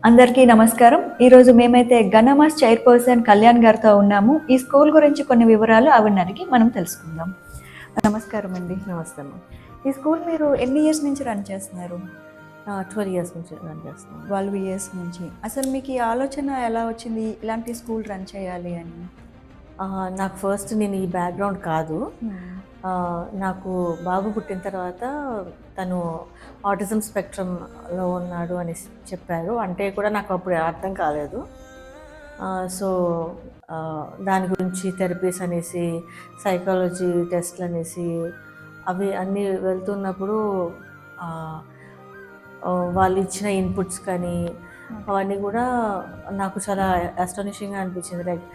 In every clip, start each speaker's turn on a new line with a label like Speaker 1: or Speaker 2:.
Speaker 1: అందరికీ నమస్కారం. ఈరోజు మేమైతే గణమాస్ చైర్పర్సన్ కళ్యాణ్ గారితో ఉన్నాము. ఈ స్కూల్ గురించి కొన్ని వివరాలు ఆవిడని అడిగి మనం తెలుసుకుందాం. నమస్కారం అండి.
Speaker 2: నమస్తే అమ్మ.
Speaker 1: ఈ స్కూల్ మీరు ఎన్ని ఇయర్స్ నుంచి రన్ చేస్తున్నారు?
Speaker 2: 12 ఇయర్స్ నుంచి రన్ చేస్తున్నాను.
Speaker 1: 12 ఇయర్స్ నుంచి. అసలు మీకు ఈ ఆలోచన ఎలా వచ్చింది ఇలాంటి స్కూల్ రన్ చేయాలి అని?
Speaker 2: నాకు ఫస్ట్ నేను ఈ బ్యాక్గ్రౌండ్ కాదు. నాకు బాబు పుట్టిన తర్వాత తను ఆటిజం స్పెక్ట్రమ్లో ఉన్నాడు అని చెప్పారు. అంటే కూడా నాకు అప్పుడు అర్థం కాలేదు. సో దాని గురించి థెరపీస్ అనేసి, సైకాలజీ టెస్ట్లు అనేసి అవి అన్నీ వెళ్తున్నప్పుడు వాళ్ళు ఇచ్చిన ఇన్పుట్స్ కానీ అవన్నీ కూడా నాకు చాలా అస్టానిషింగ్గా అనిపించింది. లైక్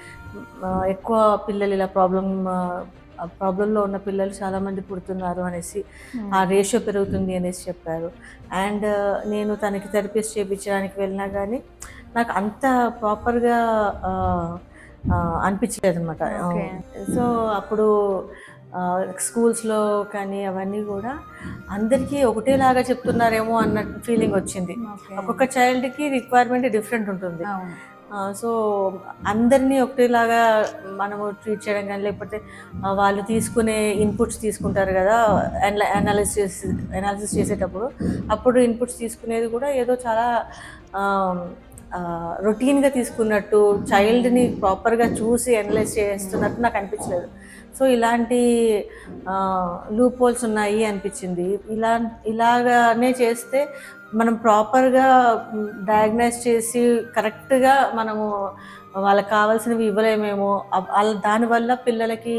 Speaker 2: ఎక్కువ పిల్లలు ఇలా ప్రాబ్లంలో ఉన్న పిల్లలు చాలామంది పుడుతున్నారు అనేసి, ఆ రేషియో పెరుగుతుంది అనేసి చెప్పారు. అండ్ నేను తనకి థెరపిస్ట్ చేయించడానికి వెళ్ళినా కానీ నాకు అంత ప్రాపర్గా అనిపించలేదు అనమాట. సో అప్పుడు స్కూల్స్లో కానీ అవన్నీ కూడా అందరికీ ఒకటేలాగా చెప్తున్నారేమో అన్న ఫీలింగ్ వచ్చింది. ఒక్కొక్క చైల్డ్కి రిక్వైర్మెంట్ డిఫరెంట్ ఉంటుంది. సో అందరినీ ఒకటేలాగా మనము ట్రీట్ చేయడం కానీ, లేకపోతే వాళ్ళు తీసుకునే ఇన్పుట్స్ తీసుకుంటారు కదా అనాలిసిస్ చేసేటప్పుడు, అప్పుడు ఇన్పుట్స్ తీసుకునేది కూడా ఏదో చాలా రొటీన్గా తీసుకున్నట్టు, చైల్డ్ని ప్రాపర్గా చూసి అనలైజ్ చేస్తున్నట్టు నాకు అనిపించలేదు. సో ఇలాంటి లూప్ హోల్స్ ఉన్నాయి అనిపించింది. ఇలాగానే చేస్తే మనం ప్రాపర్గా డయాగ్నైజ్ చేసి కరెక్ట్గా మనము వాళ్ళకి కావాల్సినవి ఇవ్వలేమేమో, దానివల్ల పిల్లలకి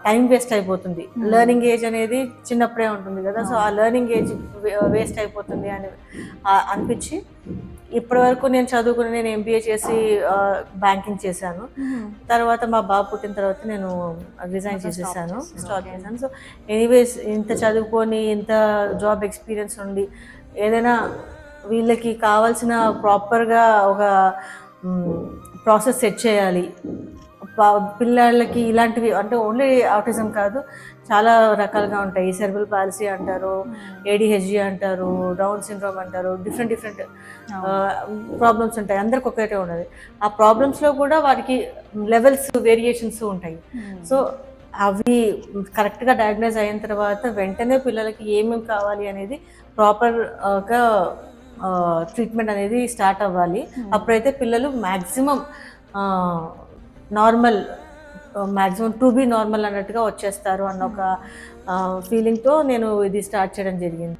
Speaker 2: టైం వేస్ట్ అయిపోతుంది. లెర్నింగ్ ఏజ్ అనేది చిన్నప్పుడే ఉంటుంది కదా. సో ఆ లెర్నింగ్ ఏజ్ వేస్ట్ అయిపోతుంది అని అనిపించి, ఇప్పటివరకు నేను ఎంబీఏ చేసి బ్యాంకింగ్ చేశాను. తర్వాత మా బాబు పుట్టిన తర్వాత నేను రిజైన్ చేసేసాను, స్టాప్ చేశాను. సో ఎనీవేస్ ఇంత చదువుకొని ఇంత జాబ్ ఎక్స్పీరియన్స్ ఉండి ఏదైనా వీళ్ళకి కావాల్సిన ప్రాపర్గా ఒక ప్రాసెస్ సెట్ చేయాలి. పిల్లలకి ఇలాంటివి అంటే ఓన్లీ ఆటిజం కాదు, చాలా రకాలుగా ఉంటాయి. సెరెబ్రల్ పాలసీ అంటారు, ఏడిహెచ్డి అంటారు, డౌన్ సిండ్రోమ్ అంటారు, డిఫరెంట్ ప్రాబ్లమ్స్ ఉంటాయి. అందరికి ఒకటే ఉండదు. ఆ ప్రాబ్లమ్స్లో కూడా వారికి లెవెల్స్ వేరియేషన్స్ ఉంటాయి. సో అవి కరెక్ట్గా డయాగ్నైజ్ అయిన తర్వాత వెంటనే పిల్లలకి ఏమేమి కావాలి అనేది ప్రాపర్గా ట్రీట్మెంట్ అనేది స్టార్ట్ అవ్వాలి. అప్పుడైతే పిల్లలు మ్యాక్సిమం టు బీ నార్మల్ అన్నట్టుగా వచ్చేస్తారు అన్న ఒక ఫీలింగ్తో నేను ఇది స్టార్ట్ చేయడం జరిగింది.